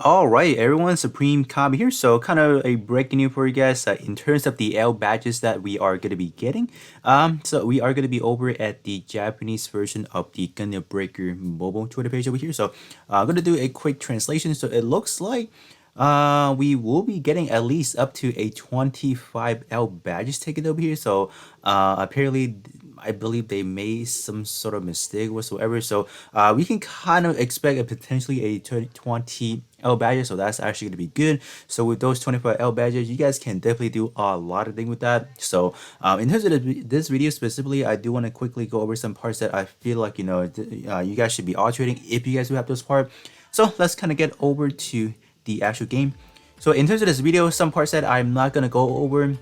All right, everyone, Supreme Combi here. So, kind of a breaking news for you guys in terms of the L badges that we are going to be getting. So we are going to be over at the Japanese version of the Gundam Breaker mobile Twitter page over here. So, I'm going to do a quick translation. So, it looks like we will be getting at least up to a 25 L badges taken over here. So, apparently, I believe they made some sort of mistake whatsoever. So we can kind of expect a potentially a 20 L badges. So that's actually going to be good. So with those 25 L badges, you guys can definitely do a lot of things with that. So in terms of this video specifically, I do want to quickly go over some parts that I feel like, you guys should be altering if you guys do have those parts. So let's kind of get over to the actual game. So in terms of this video, some parts that I'm not going to go over,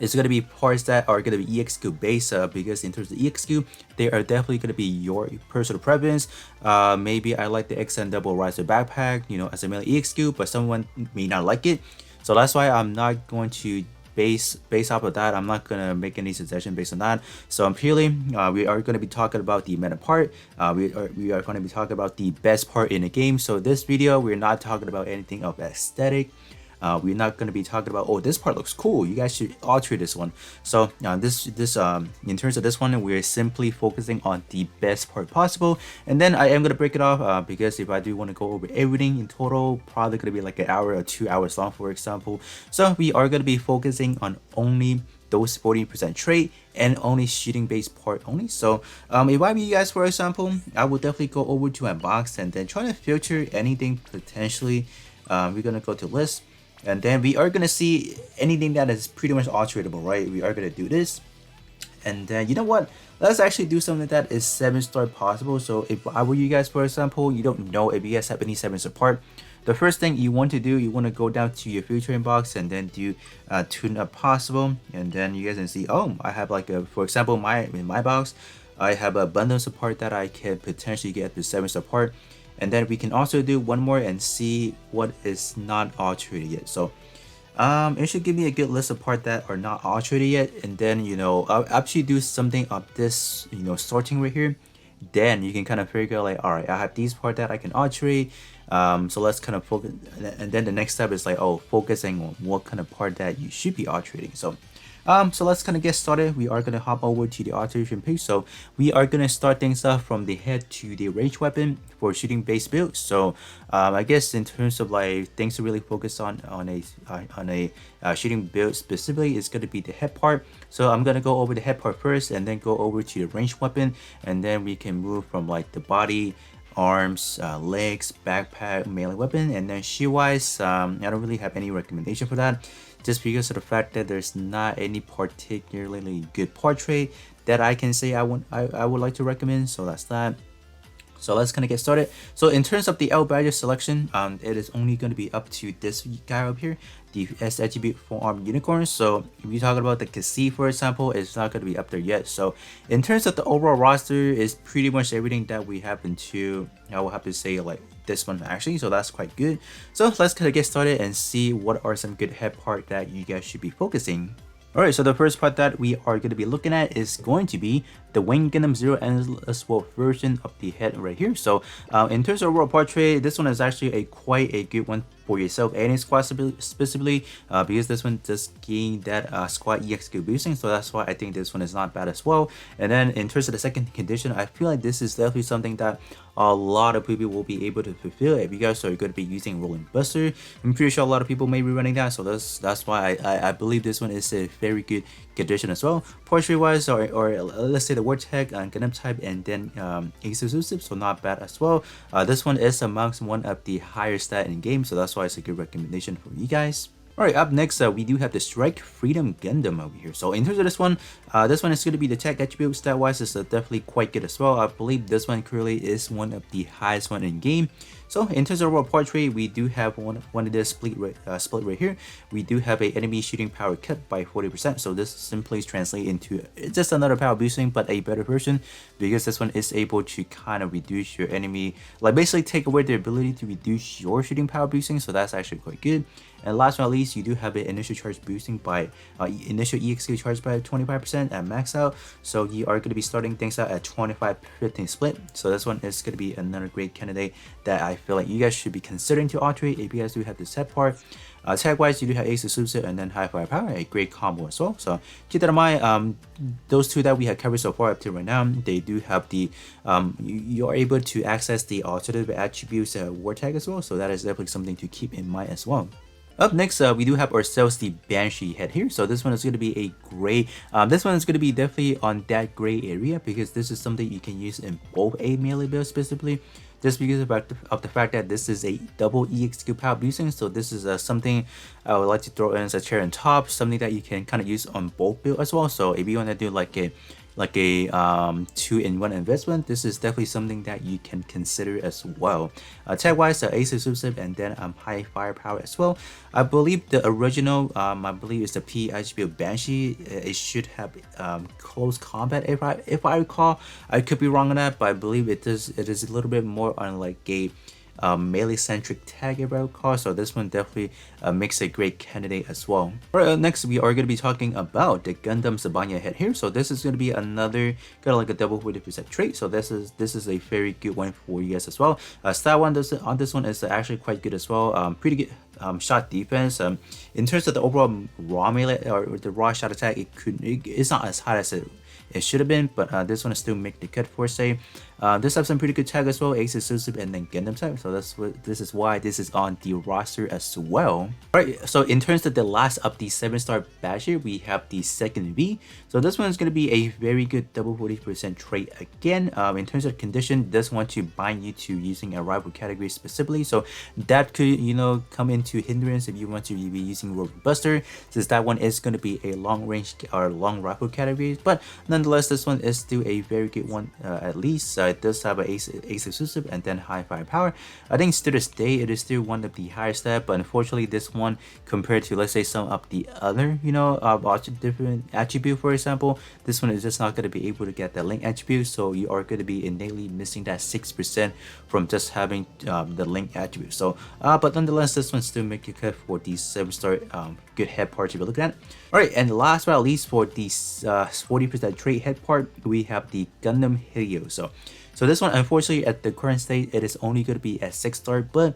it's going to be parts that are going to be EXQ based because in terms of EXQ, they are definitely going to be your personal preference. Maybe I like the XN Double Riser backpack, as a melee EXQ, but someone may not like it. So that's why I'm not going to base off of that. I'm not going to make any suggestion based on that. So I'm purely, we are going to be talking about the meta part. We are going to be talking about the best part in the game. So this video, we're not talking about anything of aesthetic. We're not going to be talking about, oh, this part looks cool, you guys should alter this one. So in terms of this one, we're simply focusing on the best part possible, and then I am going to break it off because if I do want to go over everything in total, probably going to be like an hour or 2 hours long, for example. So we are going to be focusing on only those 40% trait and only shooting based part only. So if I be you guys, for example, I will definitely go over to my box and then try to filter anything potentially. We're going to go to list, and then we are gonna see anything that is pretty much alterable, right? We are gonna do this, and then you know what? Let's actually do something that is 7-star possible. So if I were you guys, for example, you don't know if you guys have any 7-star part. The first thing you want to do, you want to go down to your filtering box and then do tune up possible, and then you guys can see, oh, I have like a, for example, in my box, I have a bundle support that I can potentially get the 7-star part. And then we can also do one more and see what is not alterated yet. So it should give me a good list of parts that are not alterated yet, and then I'll actually do something of this sorting right here. Then you can kind of figure out like, all right, I have these parts that I can alterate. So let's kind of focus, and then the next step is like, oh, focusing on what kind of part that you should be alterating. So let's kind of get started. We are going to hop over to the alteration page. So we are going to start things off from the head to the range weapon for shooting based build. So I guess in terms of like things to really focus on a shooting build specifically, is going to be the head part. So I'm going to go over the head part first and then go over to the range weapon, and then we can move from like the body, arms, legs, backpack, melee weapon, and then shield wise, I don't really have any recommendation for that, just because of the fact that there's not any particularly good portrait that I can say I would like to recommend. So that's that. So let's kind of get started. So in terms of the L badge selection, it is only going to be up to this guy up here, the S attribute forearm unicorn. So if you're talking about the Kasi, for example, it's not going to be up there yet. So in terms of the overall roster, is pretty much everything that we happen to, I will have to say, like this one actually. So that's quite good. So let's kind of get started and see what are some good head part that you guys should be focusing. Alright, so the first part that we are going to be looking at is going to be the Wing Gundam Zero Endless World version of the head right here. So in terms of overall portrait, this one is actually quite a good one for yourself and your squad specifically, because this one does gain that squad EXQ boosting, so that's why I think this one is not bad as well. And then in terms of the second condition, I feel like this is definitely something that a lot of people will be able to fulfill if you guys are going to be using Rolling Buster. I'm pretty sure a lot of people may be running that, so that's why I believe this one is a very good condition as well. Portrait wise, or let's say the word tag and Gundam type, and then exclusive, so not bad as well. This one is amongst one of the higher stat in game, so that's why it's a good recommendation for you guys. Alright, up next, we do have the Strike Freedom Gundam over here. So in terms of this one is going to be the tech attribute. Stat wise, is definitely quite good as well. I believe this one currently is one of the highest one in game. So in terms of overall portrait, we do have one of this split right here. We do have a enemy shooting power cut by 40%. So this simply translates into just another power boosting, but a better version, because this one is able to kind of reduce your enemy, like basically take away the ability to reduce your shooting power boosting. So that's actually quite good. And last but not least, you do have an initial charge boosting by initial EXQ charge by 25% at max out. So you are going to be starting things out at 25-15 split. So this one is going to be another great candidate that I feel like you guys should be considering to alternate if you guys do have this head part. Tag wise, you do have Ace Exclusive and then High Firepower, a great combo as well. So keep that in mind. Those two that we have covered so far up to right now, they do have the you are able to access the alternative attributes war tag as well. So that is definitely something to keep in mind as well. Up next, we do have ourselves the Banshee head here. So this one is going to be a gray. This one is going to be definitely on that gray area because this is something you can use in both a melee build specifically. Just because of the fact that this is a double EXQ power boosting, so this is something I would like to throw in as a cherry on top, something that you can kind of use on both build as well. So if you want to do like a 2-in-1 investment, this is definitely something that you can consider as well. Tag wise, Ace Exclusive and then High Firepower as well. I believe the original, I believe it's the PHB Banshee. It should have close combat if I recall. I could be wrong on that, but I believe it is a little bit more on like a melee centric tag if I recall, so this one definitely makes a great candidate as well. Alright, next we are going to be talking about the Gundam Sabanya head here. So this is going to be another kind of like a double 40% trait, so this is a very good one for you guys as well. Stat one on this one is actually quite good as well. Pretty good shot defense. In terms of the overall raw melee or the raw shot attack, it's not as high as it should have been, but this one is still make the cut for say. This has some pretty good tag as well, Ace Exclusive and then Gundam type. So this is why this is on the roster as well. Alright, so in terms of the last of the 7-star badge here, we have the second V. So this one is going to be a very good double 40% trait again. In terms of condition, this one to bind you to using a rival category specifically. So that could, you know, come into hindrance if you want to be using Robot Buster, since that one is going to be a long range or long rifle category. But nonetheless, this one is still a very good one at least. It does have an Ace Exclusive and then High Firepower. I think to this day it is still one of the highest stat, but unfortunately this one compared to, let's say, some of the other, you know, different attribute, for example, this one is just not going to be able to get the link attribute, so you are going to be innately missing that 6% from just having the link attribute. So but nonetheless, this one still make you cut for the 7-star good head part to be looking at. Alright, and last but not least, for the 40% trait head part, we have the Gundam Hideo. So this one, unfortunately, at the current state, it is only going to be at 6-star, but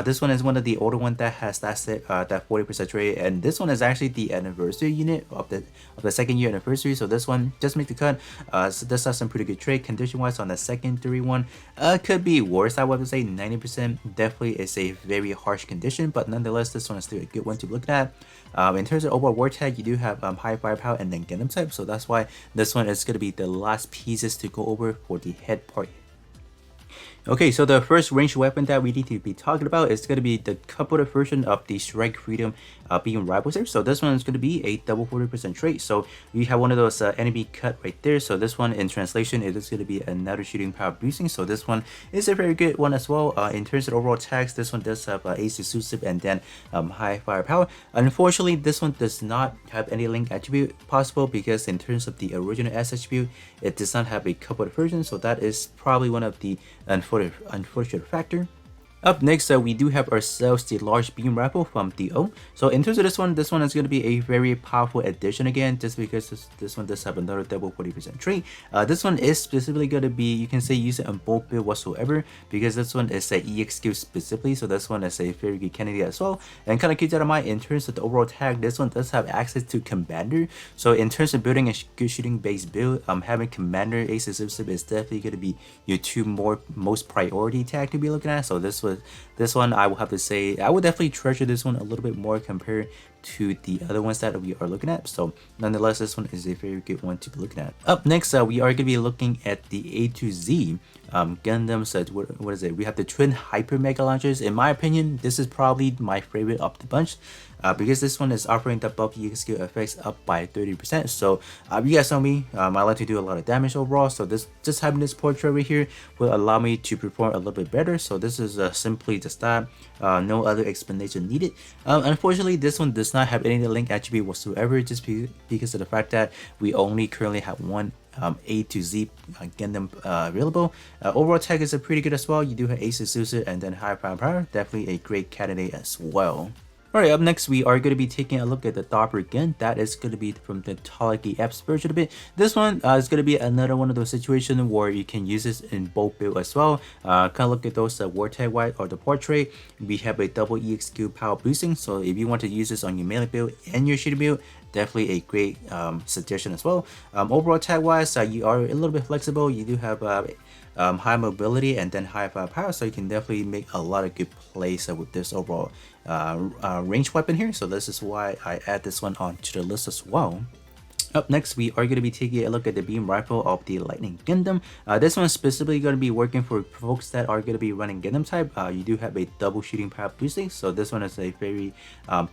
this one is one of the older ones that has that 40% trait, and this one is actually the anniversary unit of the 2nd year anniversary. So this one just make the cut. So this has some pretty good trait condition wise on the second 31. Could be worse, I would say. 90% definitely is a very harsh condition, but nonetheless, this one is still a good one to look at. In terms of overall war tag, you do have High Firepower and then Gundam type, so that's why this one is going to be the last pieces to go over for the head part. Okay, so the first ranged weapon that we need to be talking about is going to be the coupled version of the Strike Freedom being rivals here. So this one is going to be a double 40% trait. So you have one of those enemy cut right there. So this one in translation, it is going to be another shooting power boosting. So this one is a very good one as well. In terms of overall tags, this one does have Ace Exclusive and then High Firepower. Unfortunately, this one does not have any link attribute possible because in terms of the original S attribute, it does not have a coupled version. So that is probably one of the unfortunate factor. Up next, we do have ourselves the large beam rifle from Theo. So in terms of this one is going to be a very powerful addition again, just because this one does have another double 40% trait. This one is specifically going to be, you can say, use it on both build whatsoever, because this one is a EXQ specifically, so this one is a very good candidate as well. And kind of keep that in mind, in terms of the overall tag, this one does have access to Commander. So in terms of building a good shooting based build, having Commander Ace Exclusive is definitely going to be your two most priority tag to be looking at. So this one I will have to say I would definitely treasure this one a little bit more compared to the other ones that we are looking at. So nonetheless, this one is a very good one to be looking at. Up next, we are going to be looking at the A to Z Gundam. So what is it? We have the twin hyper mega launchers. In my opinion, this is probably my favorite of the bunch. Because this one is offering the bulk EXQ effects up by 30%. So you guys know me, I like to do a lot of damage overall. So just having this portrait over here will allow me to perform a little bit better. So this is simply just that. No other explanation needed. Unfortunately, this one does not have any link attribute whatsoever, just because of the fact that we only currently have one A to Z Gundam available. Overall tag is pretty good as well. You do have Ace Exclusive and then High Firepower. Definitely a great candidate as well. Alright, up next we are going to be taking a look at the Doppler again. That is going to be from the Talic Apps version of it. This one is going to be another one of those situations where you can use this in both build as well. Kind of look at those Vortex White or the Portrait. We have a double EXQ power boosting, so if you want to use this on your melee build and your shooting build, definitely a great suggestion as well. Overall tag wise, you are a little bit flexible. You do have high mobility and then high firepower, so you can definitely make a lot of good plays with this overall range weapon here. So this is why I add this one onto the list as well. Up next, we are going to be taking a look at the beam rifle of the Lightning Gundam. This one is specifically going to be working for folks that are going to be running Gundam type. You do have a double shooting power boosting, so this one is a very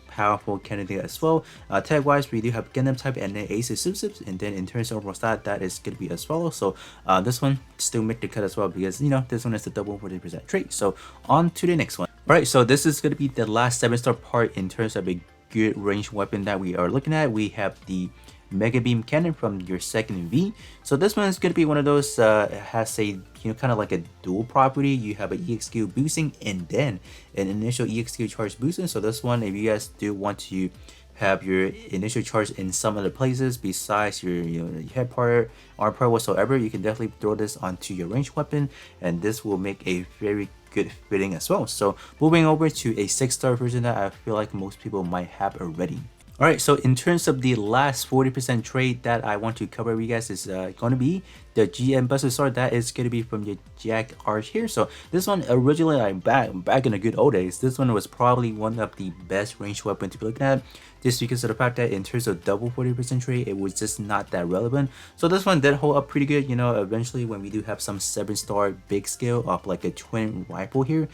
powerful candidate as well. Tag wise, we do have Gundam type and then Ace Subsibs, and then in terms of overall stat, that is going to be as follows. So this one still make the cut as well because this one is the double 40% trait. So on to the next one. Alright, so this is going to be the last 7-star part in terms of a good range weapon that we are looking at. We have the Mega Beam Cannon from your second V. So this one is going to be one of those has a kind of like a dual property. You have an EXQ boosting and then an initial EXQ charge boosting. So this one, if you guys do want to have your initial charge in some other places besides your head part, arm part whatsoever, you can definitely throw this onto your range weapon, and this will make a very good fitting as well. So moving over to a 6-star version that I feel like most people might have already. Alright, so in terms of the last 40% trade that I want to cover with you guys is going to be the GM Buster Sword. That is going to be from your Jack Arch here. So this one originally, back in the good old days, this one was probably one of the best range weapon to be looking at, just because of the fact that in terms of double 40% trade, it was just not that relevant. So this one did hold up pretty good. Eventually when we do have some 7-star big scale of like a twin rifle here,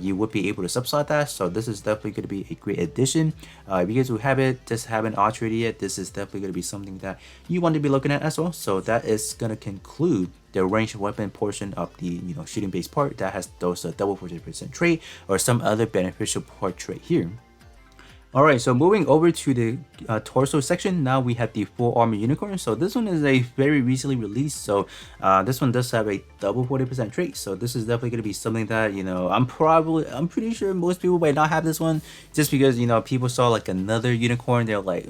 you would be able to subslot that. So this is definitely going to be a great addition. If you guys will have it, just haven't archered yet, this is definitely going to be something that you want to be looking at as well. So that is going to conclude the ranged weapon portion of the shooting base part that has those double 40% trait or some other beneficial part trait here. Alright, so moving over to the torso section, now we have the full armor unicorn. So this one is a very recently released, so this one does have a double 40% trait. So this is definitely going to be something that I'm pretty sure most people might not have this one, just because people saw like another unicorn, they're like,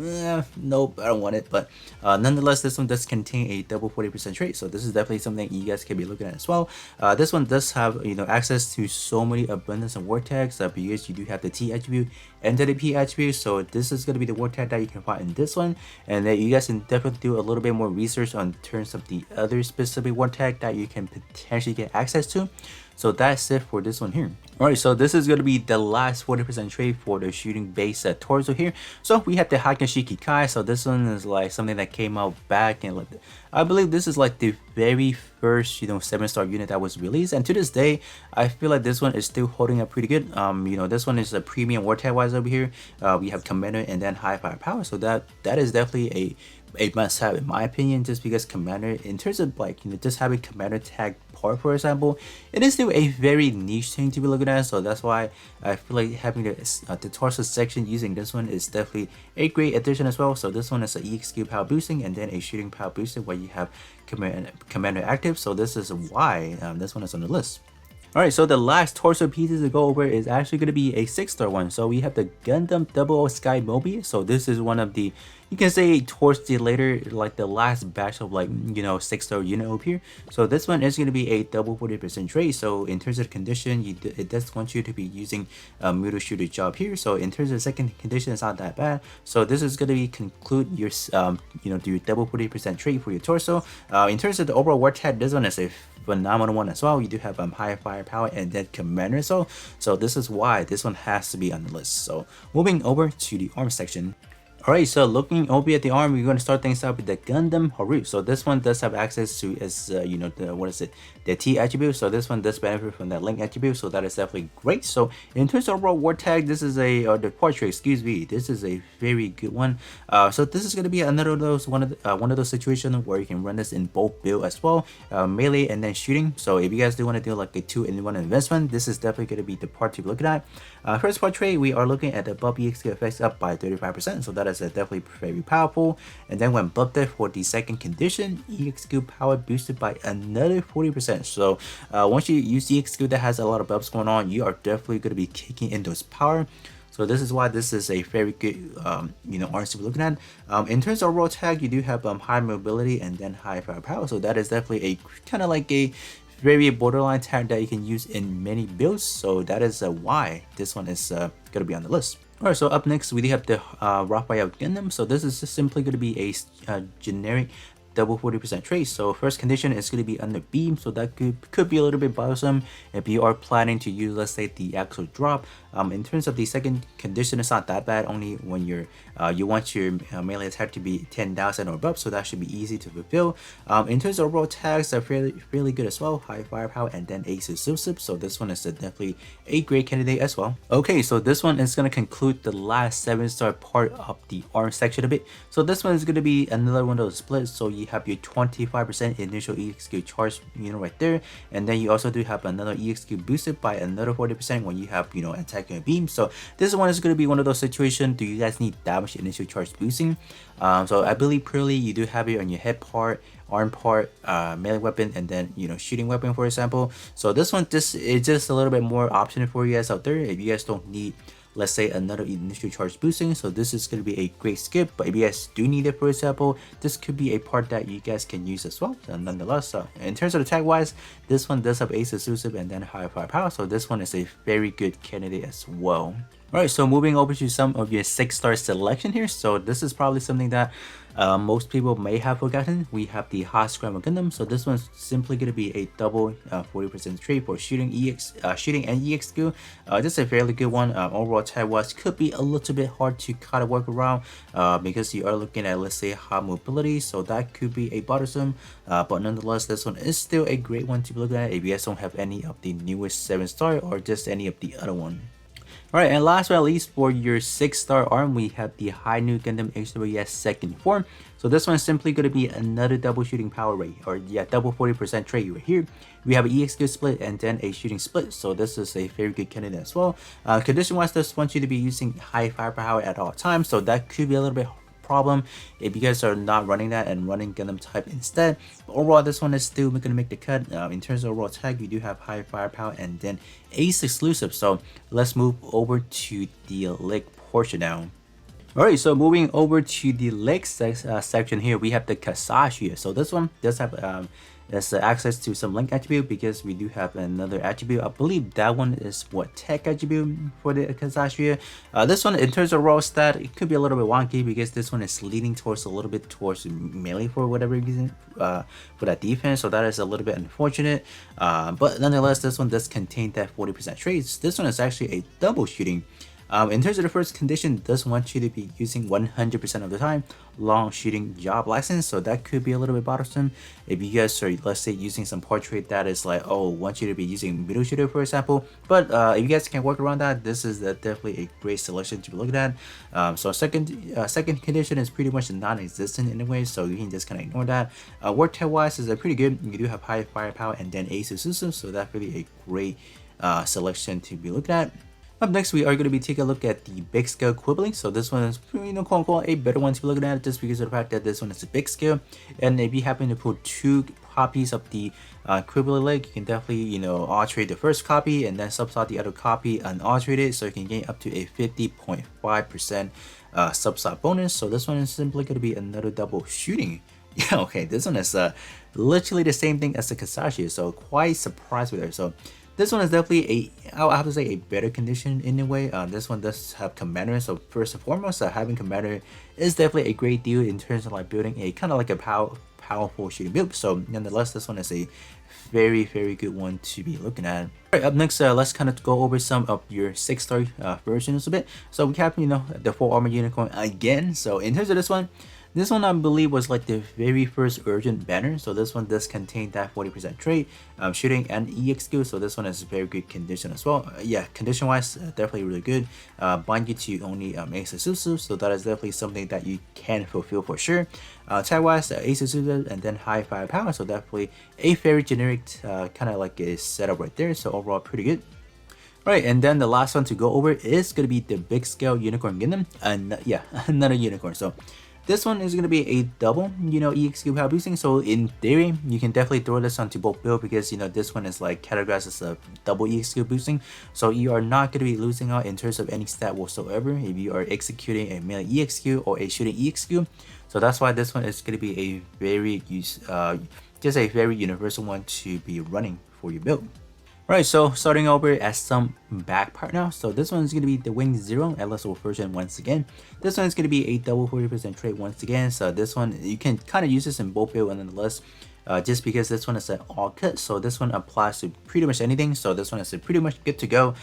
nope, I don't want it. But nonetheless, this one does contain a double 40% trait, so this is definitely something you guys can be looking at as well. This one does have access to so many abundance of vortex because you do have the T attribute and the P attribute. So this is going to be the vortex that you can find in this one, and then you guys can definitely do a little bit more research on terms of the other specific vortex that you can potentially get access to. So that's it for this one here. Alright, so this is going to be the last 40% trade for the shooting base torso here. So we have the Hakashiki Kai. So this one is like something that came out back in I believe this is like the very first 7-star unit that was released, and to this day I feel like this one is still holding up pretty good. This one is a premium vortex wise over here. We have commander and then high firepower, so that is definitely a must-have in my opinion, just because commander, in terms of just having commander tag part, for example, it is still a very niche thing to be looking at. So that's why I feel like having the torso section using this one is definitely a great addition as well. So this one is an EXQ power boosting and then a shooting power boosting where you have commander active. So this is why this one is on the list. Alright, so the last torso pieces to go over is actually going to be a 6-star one. So we have the Gundam 00 Sky Mobius. So this is one of the, you can say towards the later, like the last batch of 6-star unit over here. So this one is going to be a double 40% trade. So in terms of condition, it does want you to be using a middle shooter job here. So in terms of second condition, it's not that bad. So this is going to be conclude your do double 40% trade for your torso. In terms of the overall war tag, this one is a phenomenal one as well. You do have high firepower and then commander as well. So this is why this one has to be on the list. So moving over to the arm section. Alright, so looking over at the arm, we're going to start things out with the Gundam Haru. So this one does have access to the T attribute. So this one does benefit from that link attribute, so that is definitely great. So in terms of overall war tag, this is the portrait, excuse me, this is a very good one. So this is going to be another of those one of those situations where you can run this in both build as well, melee and then shooting. So if you guys do want to do like a 2-in-1 investment, this is definitely going to be the part to be looking at. First portrait, we are looking at the buff EXQ effects up by 35%, so that is definitely very powerful. And then when buffed for the second condition, EXQ power boosted by another 40%. So once you use the EXQ that has a lot of buffs going on, you are definitely going to be kicking in those power. So this is why this is a very good arms to be looking at. In terms of overall tag, you do have high mobility and then high firepower. So that is definitely a kind of like a very borderline tag that you can use in many builds. So that is why this one is gonna be on the list. Alright, so up next we do have the Raphael Gundam. So this is just simply going to be a generic double 40% trade. So first condition is going to be under beam, so that could be a little bit bothersome if you are planning to use, let's say, the actual drop. In terms of the second condition, it's not that bad, only when you want your melee attack to be 10,000 or above, so that should be easy to fulfill. In terms of overall tags, are fairly good as well, high firepower and then ace exclusive, so this one is definitely a great candidate as well. Okay, so this one is going to conclude the last 7-star part of the arm section a bit. So this one is going to be another one of those splits, so you have your 25% initial EXQ charge right there, and then you also do have another EXQ boosted by another 40% when you have attacking a beam. So this one is going to be one of those situations, do you guys need that much initial charge boosting? So I believe purely you do have it on your head part, arm part, melee weapon, and then shooting weapon, for example. So this one is just a little bit more option for you guys out there if you guys don't need, let's say, another initial charge boosting. So this is going to be a great skip, but if you guys do need it, for example, this could be a part that you guys can use as well. So nonetheless, so in terms of the tag wise, this one does have ace exclusive and then high firepower, so this one is a very good candidate as well. Alright, so moving over to some of your 6-star selection here. So this is probably something that most people may have forgotten. We have the Hot Scramble Gundam. So this one's simply going to be a double 40% trade for shooting and EX skill. This is a fairly good one. Overall tag wise could be a little bit hard to kind of work around because you are looking at, let's say, high mobility. So that could be a bothersome. But nonetheless, this one is still a great one to be looking at if you guys don't have any of the newest 7-star or just any of the other one. Alright, and last but not least, for your 6-star arm, we have the High New Gundam HWS second form. So this one is simply going to be another double shooting power rate, or yeah, double 40% trade right here. We have an EXQ split and then a shooting split, so this is a very good candidate as well. Condition wise, this wants you to be using high firepower at all times, so that could be a little bit problem if you guys are not running that and running Gundam type instead. But overall, this one is still going to make the cut. In terms of overall tag, you do have high firepower and then ace exclusive. So let's move over to the leg portion now. Alright, so moving over to the leg section here, we have the Kasashi. So this one does have access to some link attribute because we do have another attribute. I believe that one is what, tech attribute for the Kasashi. This one, in terms of raw stat, it could be a little bit wonky because this one is leaning towards a little bit towards melee for whatever reason for that defense. So that is a little bit unfortunate. But nonetheless, this one does contain that 40% traits. This one is actually a double shooting. In terms of the first condition, it does want you to be using 100% of the time long shooting job license, so that could be a little bit bothersome if you guys are, let's say, using some portrait that is like, oh, want you to be using middle shooter, for example. But if you guys can work around that, this is definitely a great selection to be looking at. So second condition is pretty much non-existent anyway, so you can just kind of ignore that. Work tech wise is pretty good. You do have high firepower and then ace exclusive, so that's really a great selection to be looking at. Up next, we are going to be taking a look at the big scale quibbling. So this one is, quote unquote, a better one to be looking at just because of the fact that this one is a big scale. And if you happen to put 2 copies of the quibbling leg, you can definitely, alterate the first copy and then subside the other copy and alterate it, so you can gain up to a 50.5% subside bonus. So this one is simply going to be another double shooting. Yeah, okay, this one is literally the same thing as the Kasashi, so quite surprised with her. So this one is definitely I have to say, a better condition in a way. This one does have commander, so first and foremost, having commander is definitely a great deal in terms of like building a kind of like a powerful shooting build. So nonetheless, this one is a very good one to be looking at. Alright, up next, let's kind of go over some of your 6-star versions a bit. So we have the 4 armor unicorn again. So in terms of this one I believe was like the very first urgent banner. So this one does contain that 40% trait, shooting and EXQ. So this one is very good condition as well. Yeah, condition wise, definitely really good. Bind you to only ace exclusive, so that is definitely something that you can fulfill for sure. Tag wise, ace exclusive and then high firepower. So definitely a very generic kind of like a setup right there. So overall, pretty good. Right, and then the last one to go over is going to be the big scale unicorn Gundam, and yeah, another unicorn. So this one is going to be a double, EXQ power boosting. So in theory, you can definitely throw this onto both build because, this one is like categorized as a double EXQ boosting. So you are not going to be losing out in terms of any stat whatsoever if you are executing a melee EXQ or a shooting EXQ. So that's why this one is going to be a very just a very universal one to be running for your build. Alright, so starting over at some back part now. So this one is going to be the Wing Zero LSO version once again. This one is going to be a double 40% trait once again. So this one, you can kind of use this in both build and nonetheless. Just because this one is an all cut, so this one applies to pretty much anything. So this one is pretty much good to go.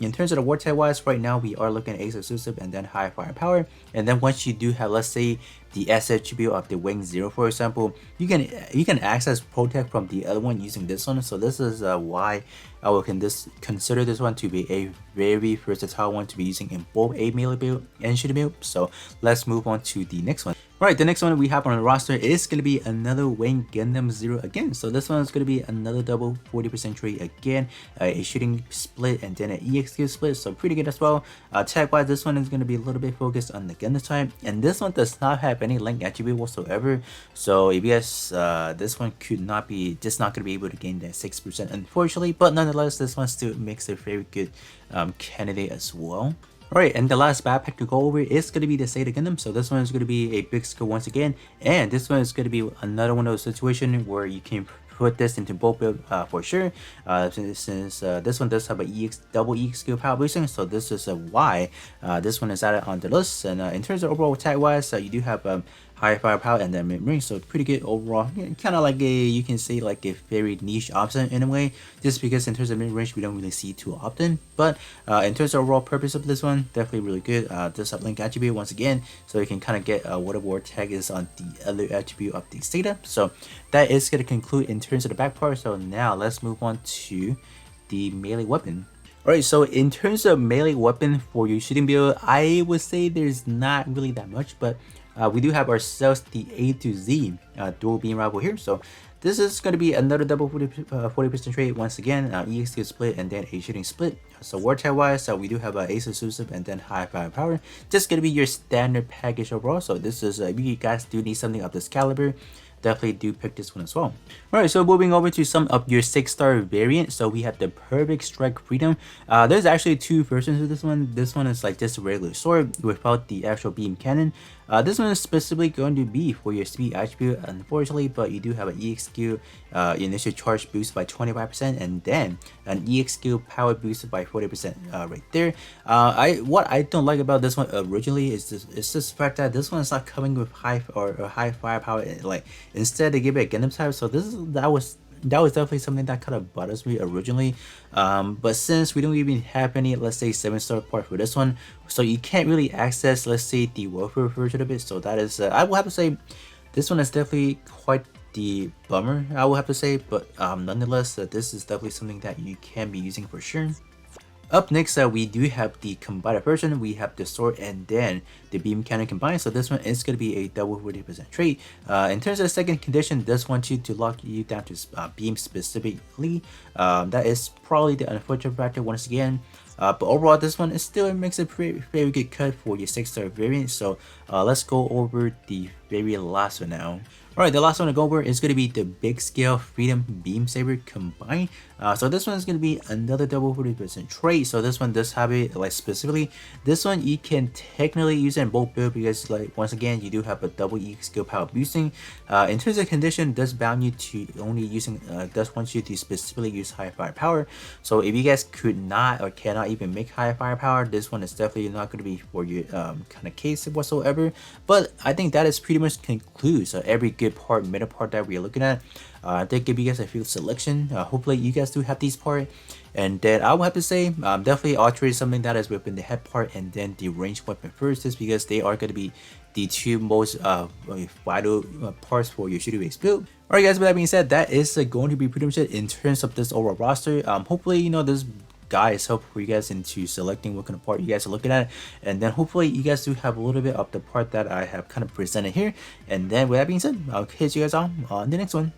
In terms of the war type wise, right now we are looking at ace exclusive and then high firepower. And then once you do have, let's say, the S attribute of the Wing Zero, for example, you can access protect from the other one using this one. So this is why I will consider this one to be a very versatile one to be using in both a melee build and shooting build. So let's move on to the next one. Right, the next one we have on the roster is going to be another Wing Gundam Zero again. So this one is going to be another double 40% trait again, a shooting split and then an EXQ split, so pretty good as well. Tag wise, this one is going to be a little bit focused on the Gundam type, and this one does not have any link attribute whatsoever. So if you guys, this one could not be, just not going to be able to gain that 6% unfortunately, but nonetheless, this one still makes a very good candidate as well. Alright, and the last backpack to go over is going to be the Zeta Gundam. So this one is going to be a big skill once again, and this one is going to be another one of those situations where you can put this into both build for sure. Since this one does have a double EXQ power boosting, so this is why this one is added on the list. And in terms of overall tag wise, you do have high firepower and then mid-range, so pretty good overall. Kind of like a, you can say like a very niche option in a way, just because in terms of mid-range we don't really see too often. But in terms of overall purpose of this one, definitely really good. This uplink attribute once again, so you can kind of get whatever war tag is on the other attribute of the Zeta. So that is going to conclude in terms of the back part. So now let's move on to the melee weapon. Alright, so in terms of melee weapon for your shooting build, I would say there's not really that much, but we do have ourselves the A to Z dual beam rifle here. So this is going to be another double 40% trait once again, EXQ split and then a shooting split. So war type wise, we do have ace exclusive and then high firepower. Just going to be your standard package overall. So this is, if you guys do need something of this caliber, definitely do pick this one as well. Alright, so moving over to some of your 6-star variant. So we have the Perfect Strike Freedom. There's actually two versions of this one. This one is like just a regular sword without the actual beam cannon. This one is specifically going to be for your speed attribute, unfortunately, but you do have an EXQ initial charge boost by 25% and then an EXQ power boost by 40% right there. What I don't like about this one originally is this fact that this one is not coming with high firepower. Like instead they give it a Gundam type. So that was definitely something that kind of bothers me originally, but since we don't even have any, let's say, 7-star part for this one, so you can't really access, let's say, the warfare version of it. So that is, I will have to say, this one is definitely quite the bummer, I will have to say, but nonetheless, this is definitely something that you can be using for sure. Up next, we do have the combined version. We have the sword and then the beam cannon combined. So this one is going to be a double 40% trait. In terms of the second condition, does want you to lock you down to beam specifically. That is probably the unfortunate factor once again. But overall, this one is still makes a very good cut for your 6-star variant. So let's go over the very last one now. Alright, the last one to go over is going to be the Big Scale Freedom Beam Saber combined. So this one is going to be another double 40% trait. So this one does have it, like specifically, this one you can technically use it in both build because, like, once again, you do have a double EXQ power boosting. In terms of condition, does bound you to only using, does want you to specifically use high firepower. So if you guys could not or cannot even make high firepower, this one is definitely not going to be for your kind of case whatsoever. But I think that is pretty much concludes every good part, meta part that we're looking at. I think give you guys a few selection. Hopefully you guys do have these part, and then I will have to say definitely archery is something that is within the head part and then the ranged weapon first, just because they are going to be the two most vital parts for your shooting based build. Alright guys, with that being said, that is going to be pretty much it in terms of this overall roster. Hopefully this guys help for you guys into selecting what kind of part you guys are looking at, and then hopefully you guys do have a little bit of the part that I have kind of presented here. And then with that being said, I'll catch you guys on the next one.